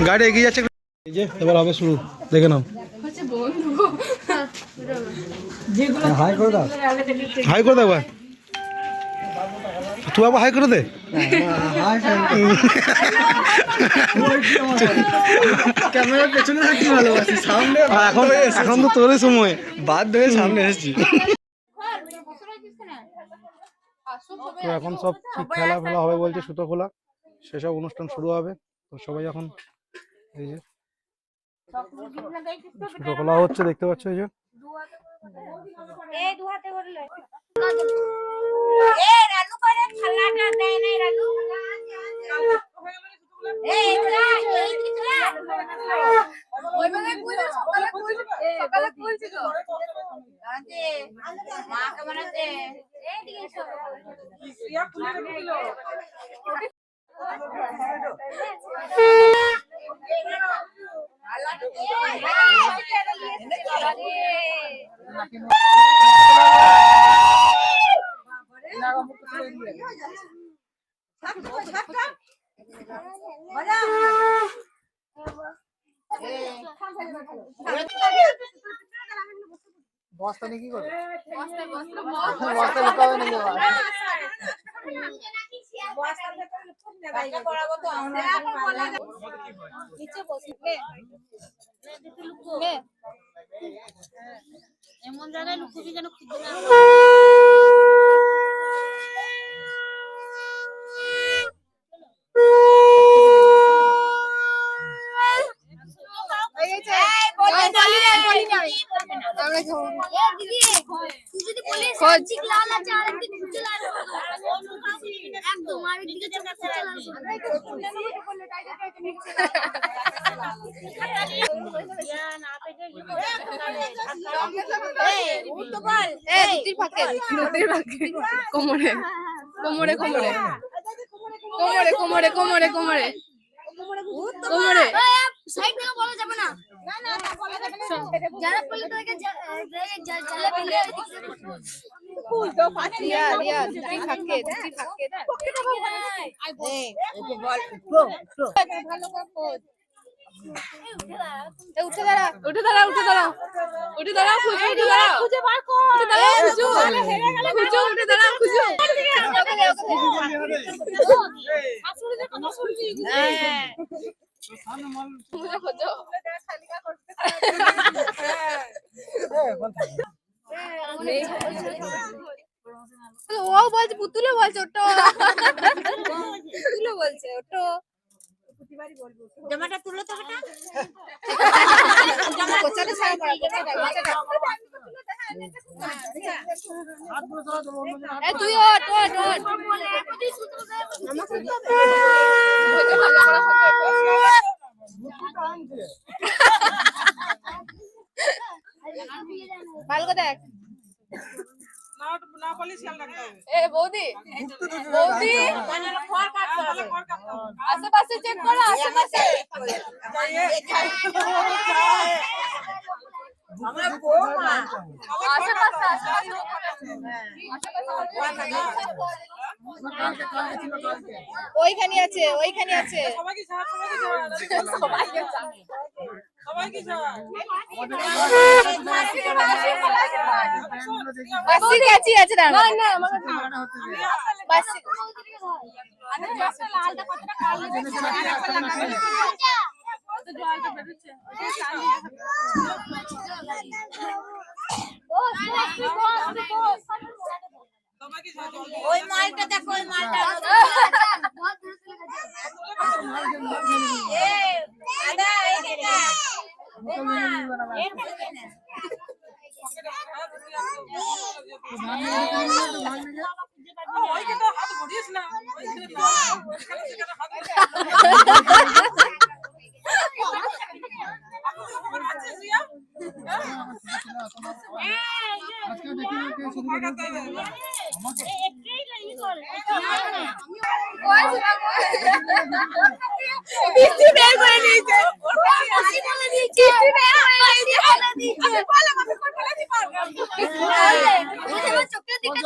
গাড়ি এগিয়ে যাচ্ছে। এই যে এবার হবে শুরু, দেখে নাও। হাই করে দাও, হাই করে দাও, তুই আবার হাই করে দে। ক্যামেরার পেছনে থাকতে ভালোবাসি, সামনে এখন তো তোরই সময়, বাধ্য হয়ে সামনে এসেছি। তো এখন সব খেলা হবে বলছে, সুতো খোলা সেসব অনুষ্ঠান শুরু হবে। তো সবাই এখন এই যে সুতো খোলা হচ্ছে, দেখতে পাচ্ছ এই যে। বস্তা নিয়ে কি করে? বস্তা লুকাবে নাকি? এমন জায়গায় লুকুবি যেন খুঁজে না কোমরে কোমরে কোমরে কোমরে কোমরে কোমরে কোমরে কোমরে সাইড থেকে বলা যাবে না। যারা বলে তাদেরকে জালে ফেলে উল্টো পাঠিয়া দিয়া তুই থাকে এই ওকে বল ভালো করে খোঁজ। উঠে দাঁড়া উঠে দাঁড়া উঠে দাঁড়া উঠে দাঁড়া খুঁজে বার কর উঠে দাঁড়া খুঁজো উঠে দাঁড়া খুঁজো শাশুড়িদের কথা শুনবি খুঁজে খোঁজো ও বলছে পুতুলে বলছে ওটো পুতুলে বলছে ওটো জামাটা তুলো তো বেটা জামা কোচাতে ছাড়া পড়া এ তুই ওট ভালো করে দেখ না বলিস খেয়াল রাখতে হবে। এ বৌদি বৌদি খড় কাটতে হবে, আশেপাশে চেক করো আশেপাশে আমরা বৌমা ওইখানে আছে সবাইকে বাসি কাছে আছে না না আমাকে বাসি আরে জাস্ট লালটা কতটা কালো তো জলটা বেরোচ্ছে ওই মালটা দেখো ওই মালটা এই দাদা এই দিকে ওইকে তো হাত ঘুরিস না চোখের দিকে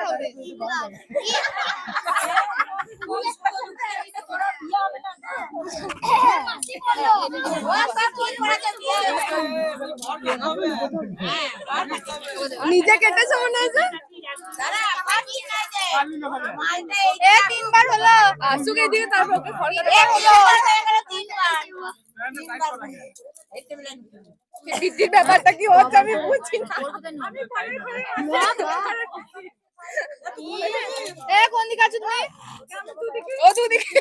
হবে নিজে কেটেছে মনে হয়েছে তিনবার হলো আসুকে দিয়ে তারপর ওকে ফল বৃদ্ধির ব্যাপারটা কি হচ্ছে আমি বুঝছি না কোন দিকে আছো তুমি ও দুদিকে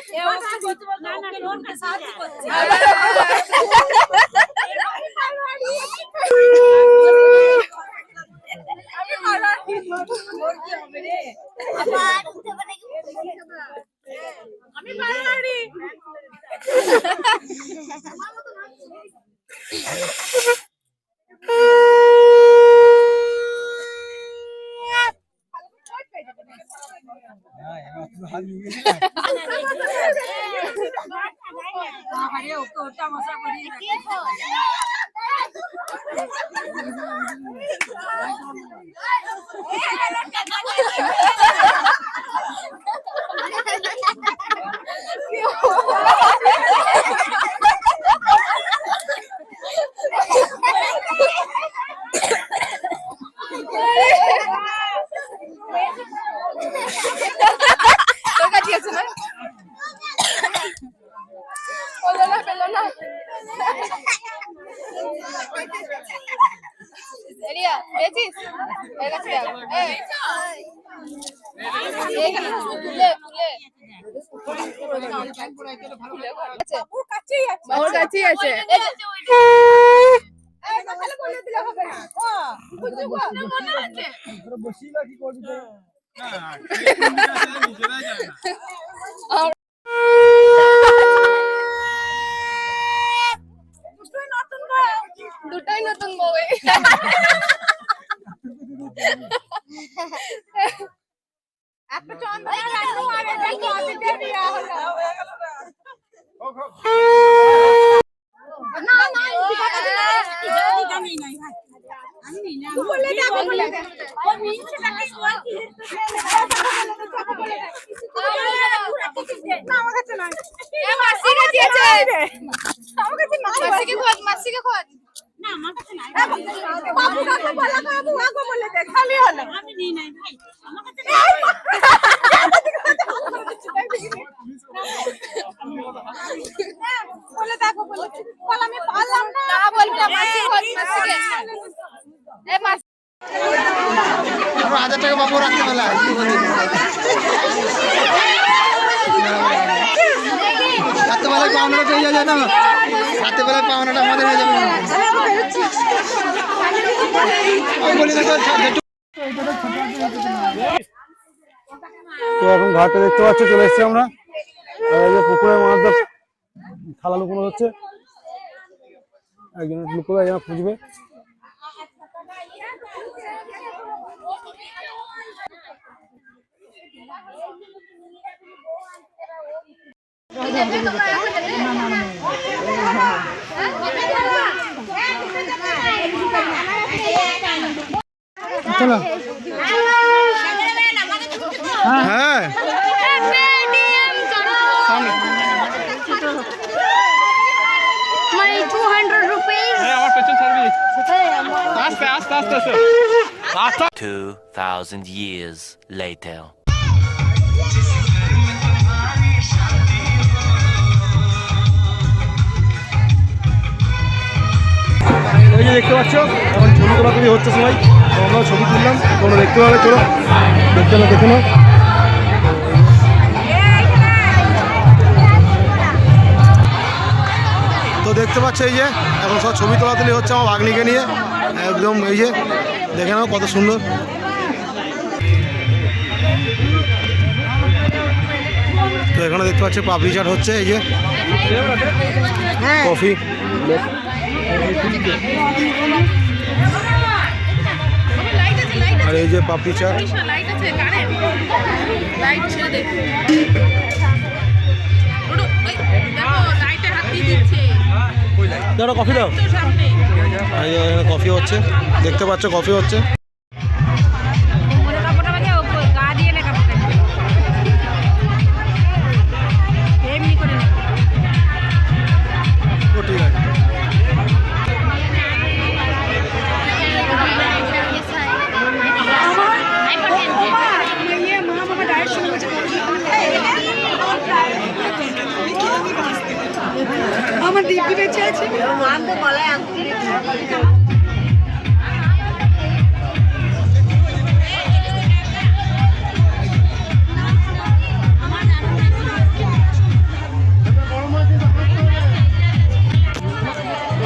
আমি পারি ওর কাছেই আছে দুটোই নতুন বউ মাসিকে খোঁজ না আমার কাছে নাই বাবু কাকে বলা বাবু আগে বলে দে খালি হলো আমি নি নাই ভাই আমার কাছে বলে দেখো বলে বল আমি পারলাম না বলবি না মাসি খোঁজ মাসিকে এ মাসি আমরা 1000 টাকা বাবু রাখতে বলা কি বলি রাতে বেলা পাওনাটা পেয়ে যাবে না রাতে বেলা পাওনাটা আমাদের হয়ে যাবে তো এখন ঘাটে দেখতে পাচ্ছি চলে এসেছি আমরা আর এই যে পুকুরে মাছ থালা লুকোনো হচ্ছে একজন লুকোবে একজন খুঁজবে চলো হ্যাঁ মানে 200 rupees আমার পেছন ছাড়বি আস্তে আস্তে আস্তে আস্তে 2000 years later. এই যে দেখতে পাচ্ছ এখন ছবি তোলাতুলি হচ্ছে সবাই আমরাও ছবি তুললাম তোমরা দেখতে পাবে চলো দেখতে না দেখে নাও তো দেখতে পাচ্ছ এই যে এখন সব ছবি তোলাতুলি হচ্ছে আমার ভাগ্নিকে নিয়ে একদম এই যে দেখে নাও কত সুন্দর তো এখানে দেখতে পাচ্ছি পাপড়ি চাট হচ্ছে এই যে কফি আর এই যে পাপড়ি চাট দাও কফি দাও কফি হচ্ছে দেখতে পাচ্ছ কফি হচ্ছে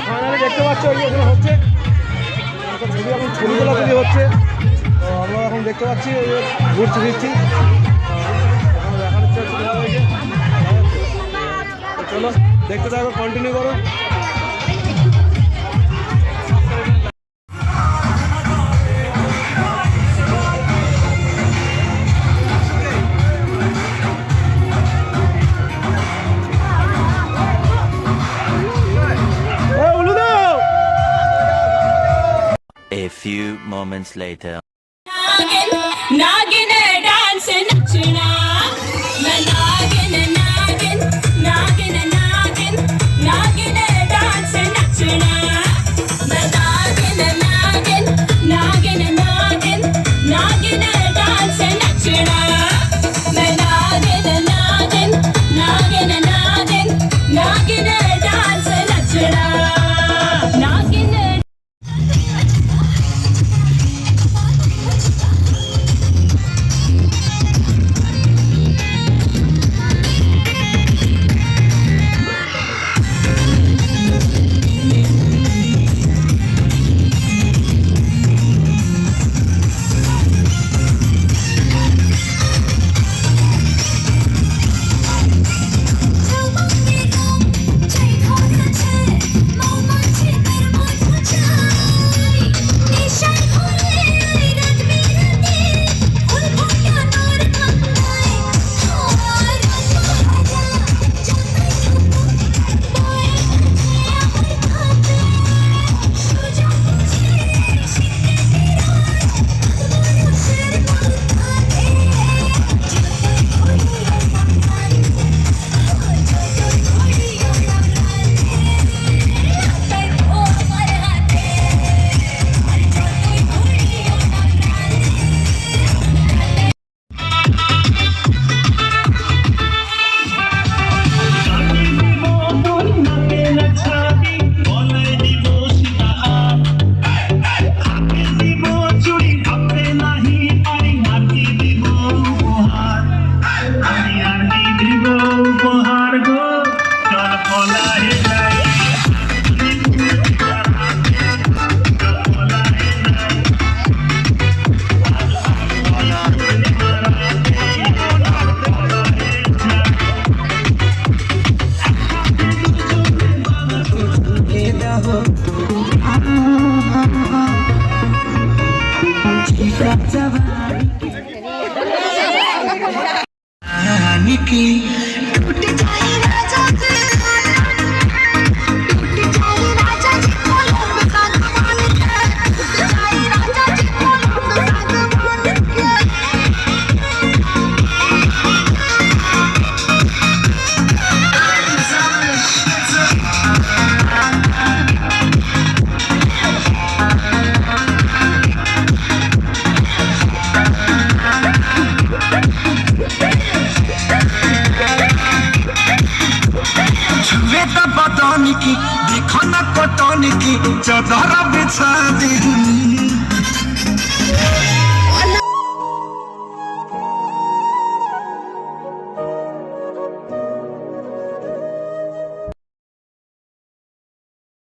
ফাইনালি দেখতে পাচ্ছ এই এখানে হচ্ছে ছবি, এখন ছবি তোলাছবি হচ্ছে। তো আমরা এখন দেখতে পাচ্ছি এই যে ঘুরছি ফিরছি, দেখানোর চেষ্টা করা হয়েছে। তো চলো দেখতে থাকো, কন্টিনিউ করো। A few moments later. नागिन डांस नचना मैं नागिन नागिन नागिन नागिन नागिन डांस नचना मैं नागिन नागिन नागिन नागिन नागिन डांस नचना मैं नागिन नागिन नागिन नागिन नागिन डांस नचना नागिन देखो ना कटन की चदरा बिछा दी